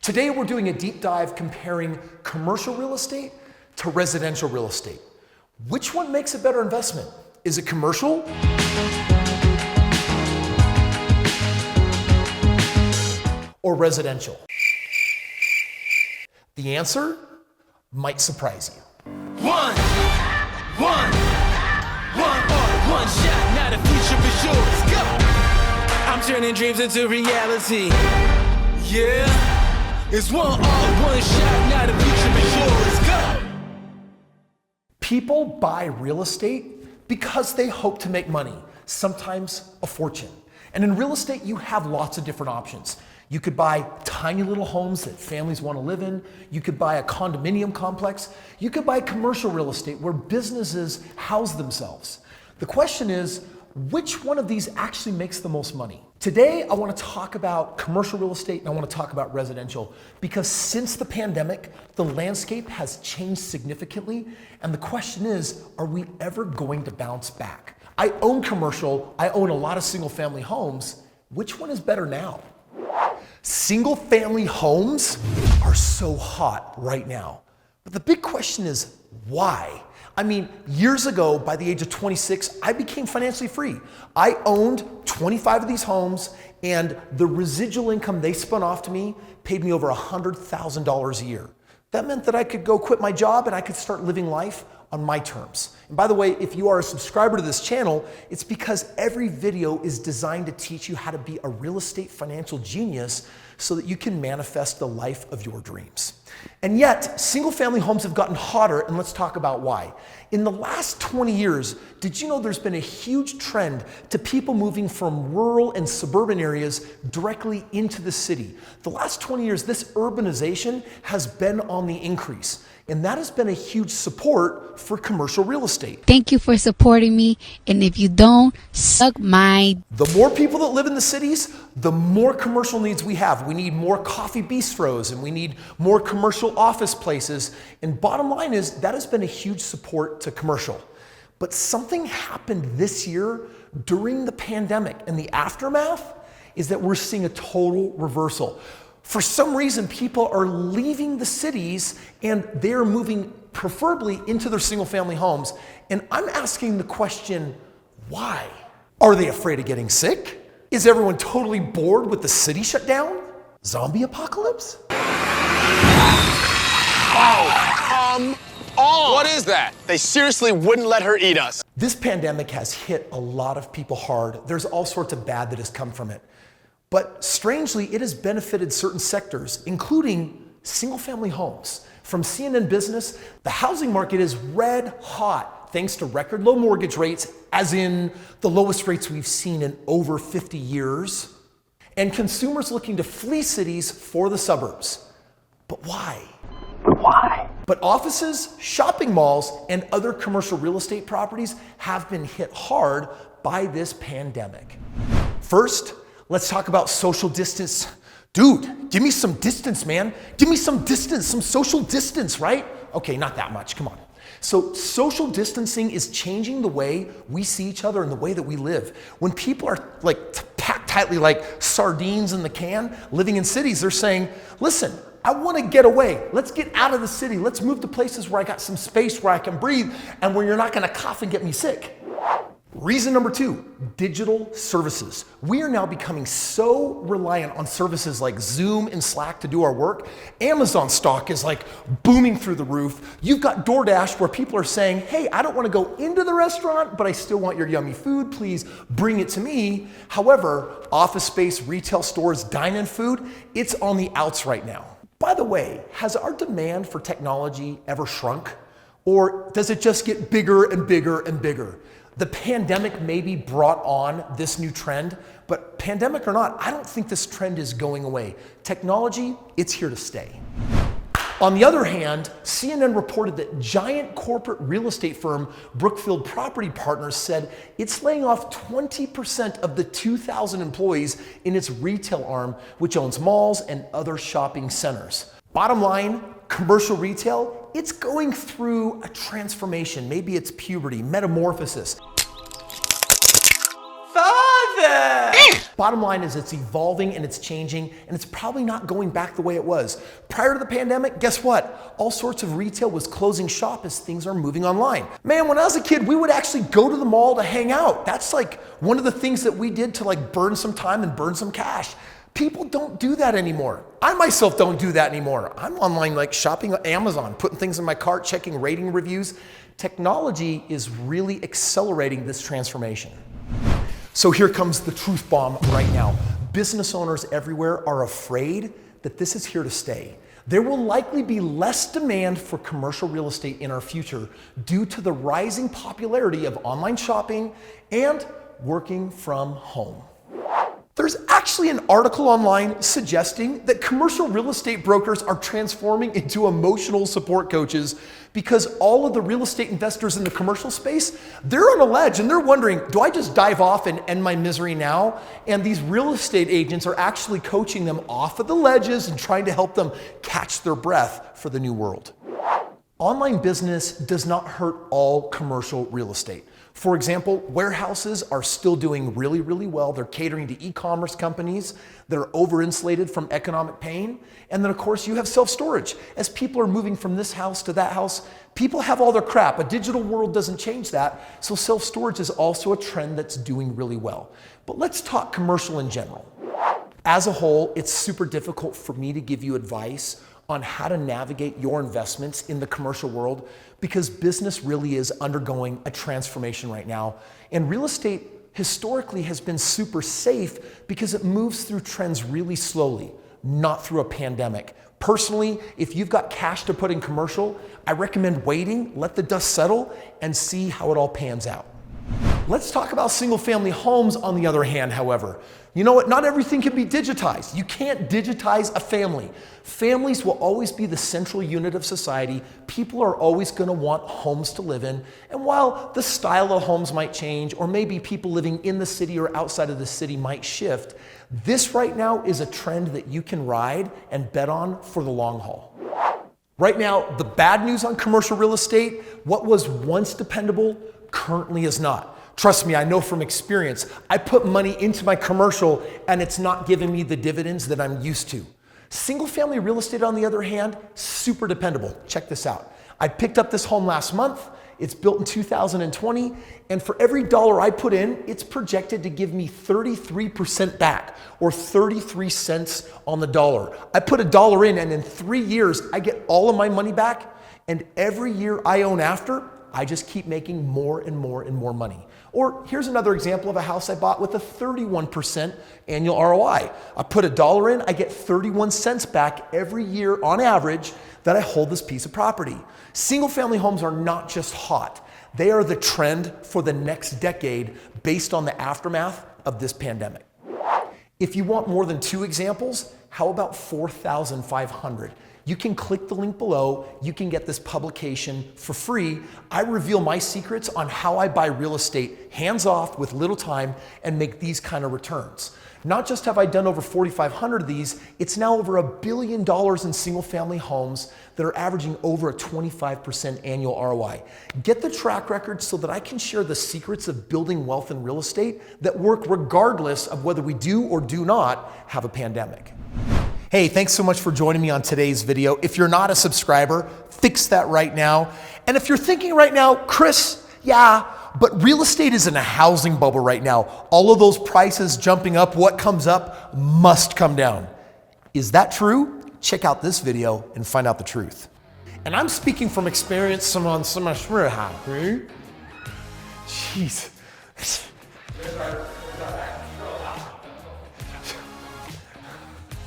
Today we're doing a deep dive comparing commercial real estate to residential real estate. Which one makes a better investment? Is it commercial? Or residential? The answer might surprise you. One shot, now the future is yours. Go! I'm turning dreams into reality. Yeah, it's one shot, now the future is yours. Go! People buy real estate because they hope to make money, sometimes a fortune. And in real estate, you have lots of different options. You could buy tiny little homes that families want to live in. You could buy a condominium complex. You could buy commercial real estate where businesses house themselves. The question is, which one of these actually makes the most money? Today, I want to talk about commercial real estate and I want to talk about residential because since the pandemic, the landscape has changed significantly. And the question is, are we ever going to bounce back? I own commercial, I own a lot of single family homes. Which one is better now? Single family homes are so hot right now. But the big question is, why? I mean, years ago, by the age of 26, I became financially free. I owned 25 of these homes and the residual income they spun off to me paid me over $100,000 a year. That meant that I could go quit my job and I could start living life on my terms. And by the way, if you are a subscriber to this channel, it's because every video is designed to teach you how to be a real estate financial genius so that you can manifest the life of your dreams. And yet, single family homes have gotten hotter, and let's talk about why. In the last 20 years, did you know there's been a huge trend to people moving from rural and suburban areas directly into the city? The last 20 years, this urbanization has been on the increase. And that has been a huge support for commercial real estate. Thank you for supporting me. And if you don't, suck my... The more people that live in the cities, the more commercial needs we have. We need more coffee bistros and we need more commercial office places. And bottom line is that has been a huge support to commercial. But something happened this year during the pandemic and the aftermath is that we're seeing a total reversal. For some reason, people are leaving the cities and they're moving preferably into their single family homes. And I'm asking the question, why? Are they afraid of getting sick? Is everyone totally bored with the city shut down? Zombie apocalypse? Oh, come on! What is that? They seriously wouldn't let her eat us. This pandemic has hit a lot of people hard. There's all sorts of bad that has come from it. But strangely, it has benefited certain sectors, including single-family homes. From CNN Business, the housing market is red hot thanks to record low mortgage rates, as in the lowest rates we've seen in over 50 years, and consumers looking to flee cities for the suburbs. But why? But offices, shopping malls, and other commercial real estate properties have been hit hard by this pandemic. First, let's talk about social distance. Dude, give me some distance, man. Give me some distance, some social distance, right? Okay, not that much, come on. So social distancing is changing the way we see each other and the way that we live. When people are packed tightly like sardines in the can, living in cities, they're saying, listen, I want to get away. Let's get out of the city. Let's move to places where I got some space where I can breathe and where you're not going to cough and get me sick. Reason number 2, digital services. We are now becoming so reliant on services like Zoom and Slack to do our work. Amazon stock is like booming through the roof. You've got DoorDash where people are saying, hey, I don't want to go into the restaurant, but I still want your yummy food. Please bring it to me. However, office space, retail stores, dine-in food, it's on the outs right now. By the way, has our demand for technology ever shrunk? Or does it just get bigger and bigger and bigger? The pandemic maybe brought on this new trend, but pandemic or not, I don't think this trend is going away. Technology, it's here to stay. On the other hand, CNN reported that giant corporate real estate firm Brookfield Property Partners said it's laying off 20% of the 2,000 employees in its retail arm, which owns malls and other shopping centers. Bottom line, commercial retail, it's going through a transformation. Maybe it's puberty, metamorphosis. Father! Bottom line is it's evolving and it's changing, and it's probably not going back the way it was. Prior to the pandemic, guess what? All sorts of retail was closing shop as things are moving online. Man, when I was a kid, we would actually go to the mall to hang out. That's like one of the things that we did to like burn some time and burn some cash. People don't do that anymore. I myself don't do that anymore. I'm online like shopping on Amazon, putting things in my cart, checking rating reviews. Technology is really accelerating this transformation. So here comes the truth bomb right now. Business owners everywhere are afraid that this is here to stay. There will likely be less demand for commercial real estate in our future due to the rising popularity of online shopping and working from home. There's actually an article online suggesting that commercial real estate brokers are transforming into emotional support coaches because all of the real estate investors in the commercial space, they're on a ledge and they're wondering, do I just dive off and end my misery now? And these real estate agents are actually coaching them off of the ledges and trying to help them catch their breath for the new world. Online business does not hurt all commercial real estate. For example, warehouses are still doing really, really well. They're catering to e-commerce companies that are over-insulated from economic pain. And then of course you have self-storage. As people are moving from this house to that house, people have all their crap. A digital world doesn't change that. So self-storage is also a trend that's doing really well. But let's talk commercial in general. As a whole, it's super difficult for me to give you advice on how to navigate your investments in the commercial world because business really is undergoing a transformation right now. And real estate historically has been super safe because it moves through trends really slowly, not through a pandemic. Personally, if you've got cash to put in commercial, I recommend waiting, let the dust settle, and see how it all pans out. Let's talk about single-family homes on the other hand, however. You know what? Not everything can be digitized. You can't digitize a family. Families will always be the central unit of society. People are always going to want homes to live in. And while the style of homes might change, or maybe people living in the city or outside of the city might shift, this right now is a trend that you can ride and bet on for the long haul. Right now, the bad news on commercial real estate, what was once dependable currently is not. Trust me, I know from experience. I put money into my commercial and it's not giving me the dividends that I'm used to. Single family real estate, on the other hand, super dependable. Check this out. I picked up this home last month. It's built in 2020. And for every dollar I put in, it's projected to give me 33% back, or 33 cents on the dollar. I put $1 in and in 3 years, I get all of my money back. And every year I own after, I just keep making more and more and more money. Or here's another example of a house I bought with a 31% annual ROI. I put $1 in, I get 31 cents back every year on average that I hold this piece of property. Single family homes are not just hot. They are the trend for the next decade based on the aftermath of this pandemic. If you want more than 2 examples, how about 4,500? You can click the link below. You can get this publication for free. I reveal my secrets on how I buy real estate hands off with little time and make these kind of returns. Not just have I done over 4,500 of these, it's now over $1 billion in single family homes that are averaging over a 25% annual ROI. Get the track record so that I can share the secrets of building wealth in real estate that work regardless of whether we do or do not have a pandemic. Hey, thanks so much for joining me on today's video. If you're not a subscriber, fix that right now. And if you're thinking right now, Kris, yeah, but real estate is in a housing bubble right now. All of those prices jumping up, what comes up must come down. Is that true? Check out this video and find out the truth. And I'm speaking from experience on some Jeez.